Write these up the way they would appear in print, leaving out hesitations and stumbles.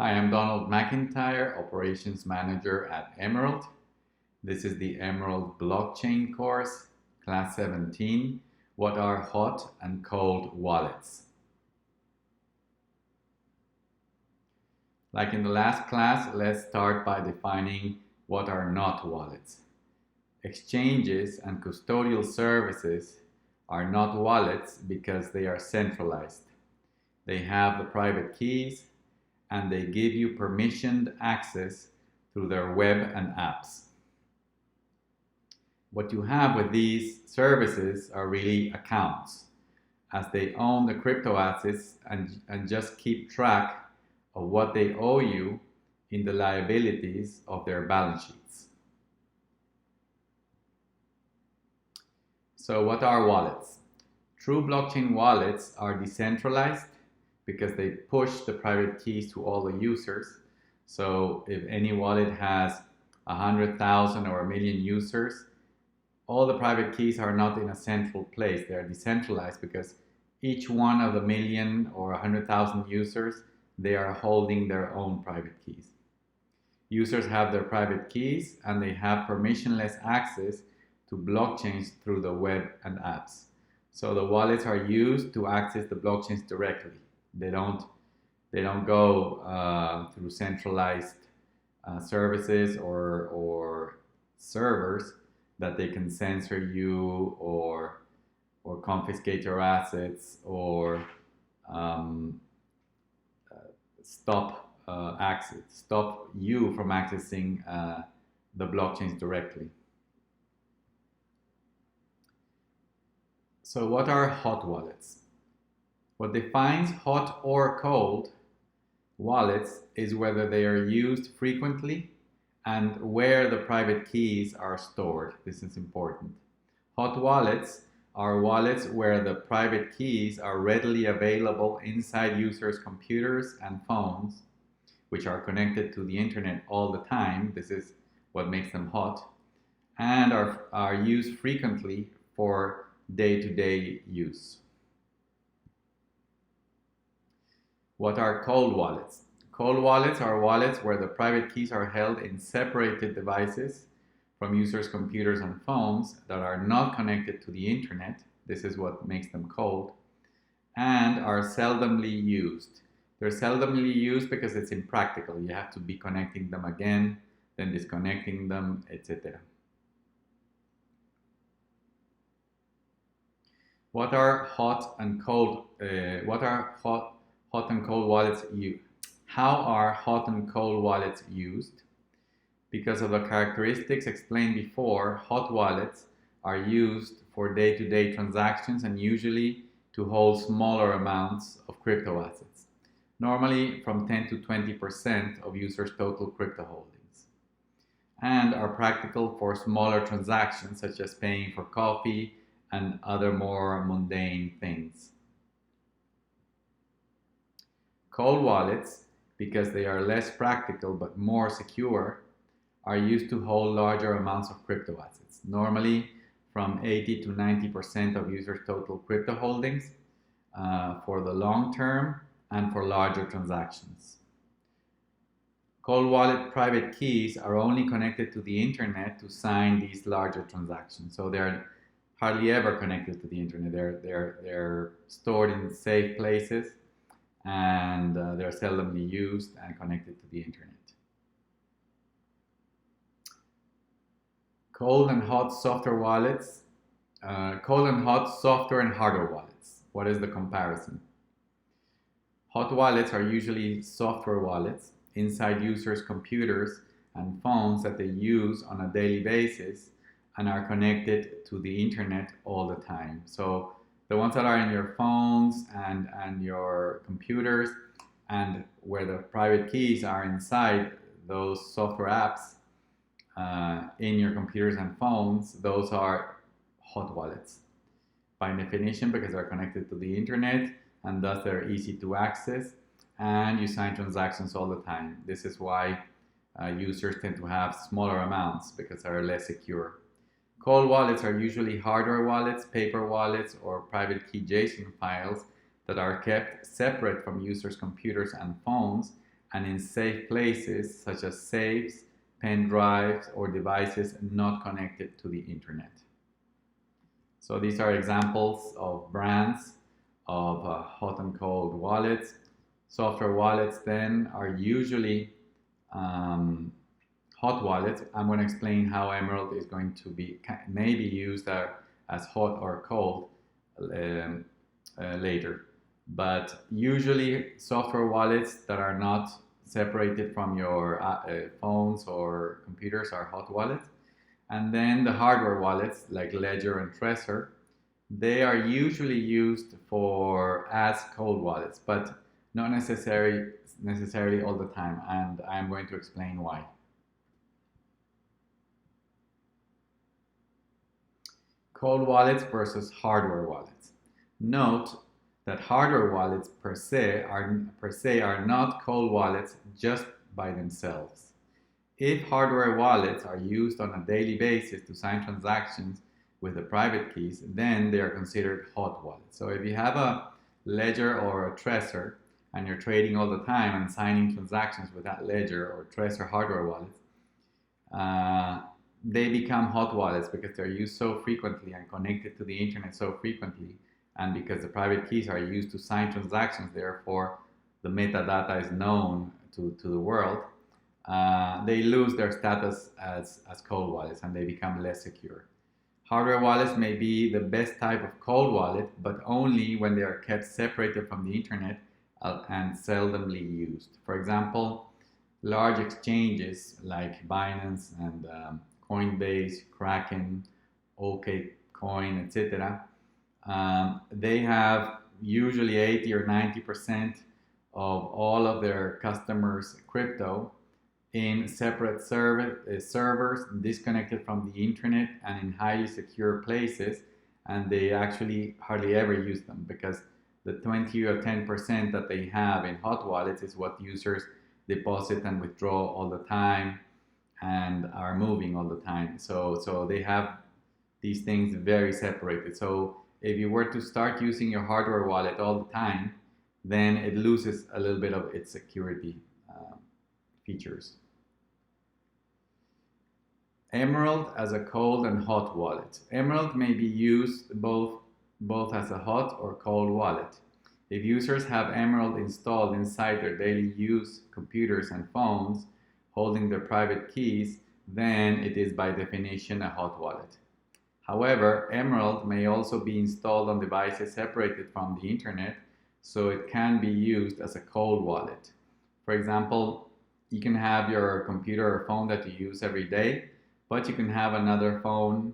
Hi, I'm Donald McIntyre, Operations Manager at Emerald. This is the Emerald Blockchain course, Class 17, What are hot and cold wallets? Like in the last class, let's start by defining what are not wallets. Exchanges and custodial services are not wallets because they are centralized. They have the private keys and they give you permissioned access through their web and apps. What you have with these services are really accounts, as they own the crypto assets and just keep track of what they owe you in the liabilities of their balance sheets. So what are wallets? True blockchain wallets are decentralized because they push the private keys to all the users. So if any wallet has 100,000 or 1,000,000 users, all the private keys are not in a central place. They are decentralized because each one of the 1,000,000 or 100,000 users, they are holding their own private keys. Users have their private keys and they have permissionless access to blockchains through the web and apps. So the wallets are used to access the blockchains directly. They don't go through centralized services or servers that they can censor you or confiscate your assets or stop you from accessing the blockchains directly. So what are hot wallets? What defines hot or cold wallets is whether they are used frequently and where the private keys are stored. This is important. Hot wallets are wallets where the private keys are readily available inside users' computers and phones, which are connected to the internet all the time. This is what makes them hot, and are used frequently for day-to-day use. What are cold wallets? Cold wallets are wallets where the private keys are held in separated devices from users' computers and phones that are not connected to the internet. This is what makes them cold, and are seldomly used. They're seldomly used because it's impractical. You have to be connecting them again, then disconnecting them, etc. What are hot and cold? Hot and cold wallets used? How are hot and cold wallets used? Because of the characteristics explained before, hot wallets are used for day-to-day transactions and usually to hold smaller amounts of crypto assets, normally from 10 to 20% of users' total crypto holdings, and are practical for smaller transactions such as paying for coffee and other more mundane things. Cold wallets, because they are less practical but more secure, are used to hold larger amounts of crypto assets, normally from 80 to 90% of users' total crypto holdings for the long term and for larger transactions. Cold wallet private keys are only connected to the internet to sign these larger transactions, so they're hardly ever connected to the internet. They're stored in safe places and they're seldomly used and connected to the internet. Cold and hot software wallets, cold and hot software and hardware wallets. What is the comparison? Hot wallets are usually software wallets inside users' computers and phones that they use on a daily basis and are connected to the internet all the time. So the ones that are in your phones and your computers and where the private keys are inside those software apps in your computers and phones, those are hot wallets by definition because they're connected to the internet and thus they're easy to access and you sign transactions all the time. This is why users tend to have smaller amounts because they're less secure. Cold wallets are usually hardware wallets, paper wallets, or private key JSON files that are kept separate from users' computers and phones and in safe places such as safes, pen drives, or devices not connected to the internet. So these are examples of brands of hot and cold wallets. Software wallets then are usually hot wallets. I'm going to explain how Emerald is going to be maybe used as hot or cold later. But usually software wallets that are not separated from your phones or computers are hot wallets. And then the hardware wallets like Ledger and Trezor, they are usually used as cold wallets, but not necessarily all the time, and I'm going to explain why. Cold wallets versus hardware wallets. Note that hardware wallets per se are not cold wallets just by themselves. If hardware wallets are used on a daily basis to sign transactions with the private keys, then they are considered hot wallets. So if you have a Ledger or a Trezor and you're trading all the time and signing transactions with that Ledger or Trezor hardware wallets, they become hot wallets because they're used so frequently and connected to the internet so frequently, and because the private keys are used to sign transactions, therefore the metadata is known to the world, they lose their status as cold wallets and they become less secure. Hardware wallets may be the best type of cold wallet, but only when they are kept separated from the internet and seldomly used. For example, large exchanges like Binance and Coinbase, Kraken, OKCoin, etc. They have usually 80 or 90% of all of their customers' crypto in separate servers disconnected from the internet and in highly secure places, and they actually hardly ever use them because the 20 or 10% that they have in hot wallets is what users deposit and withdraw all the time and are moving all the time. So they have these things very separated. So if you were to start using your hardware wallet all the time, then it loses a little bit of its security features. Emerald as a cold and hot wallet. Emerald may be used both as a hot or cold wallet. If users have Emerald installed inside their daily use computers and phones, holding their private keys, then it is by definition a hot wallet. However, Emerald may also be installed on devices separated from the internet, so it can be used as a cold wallet. For example, you can have your computer or phone that you use every day, but you can have another phone,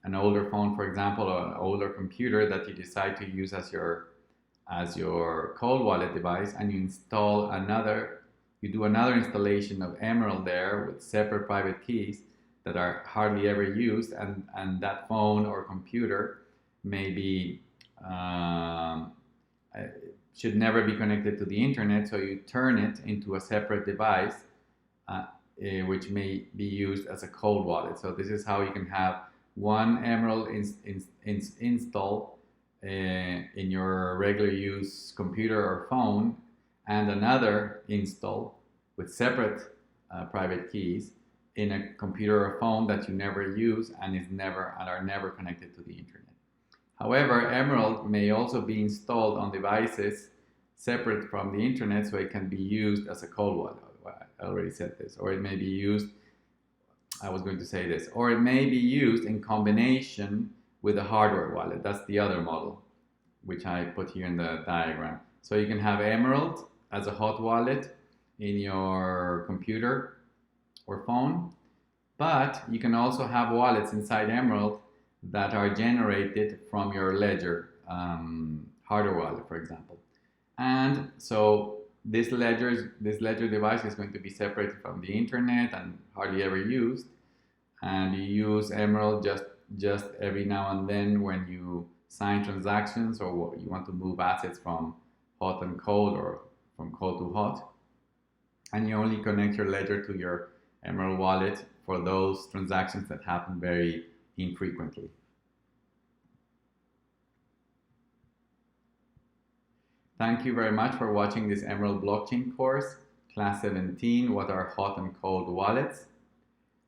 an older phone, for example, or an older computer that you decide to use as your cold wallet device, and you do another installation of Emerald there with separate private keys that are hardly ever used, and that phone or computer maybe should never be connected to the internet, so you turn it into a separate device which may be used as a cold wallet. So this is how you can have one Emerald install in your regular use computer or phone, and another install with separate private keys in a computer or phone that you never use and are never connected to the internet. However, Emerald may also be installed on devices separate from the internet, so it can be used as a cold wallet. I already said this. Or it may be used, or it may be used in combination with a hardware wallet. That's the other model, which I put here in the diagram. So you can have Emerald as a hot wallet in your computer or phone, but you can also have wallets inside Emerald that are generated from your Ledger hardware wallet, for example. And so this ledger device is going to be separated from the internet and hardly ever used, and you use Emerald just every now and then when you sign transactions or you want to move assets from hot and cold or from cold to hot, and you only connect your ledger to your Emerald wallet for those transactions that happen very infrequently. Thank you very much for watching this Emerald blockchain course. Class 17, what are hot and cold wallets?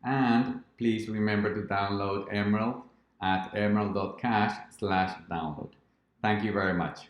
And please remember to download Emerald at emerald.cash/download. Thank you very much.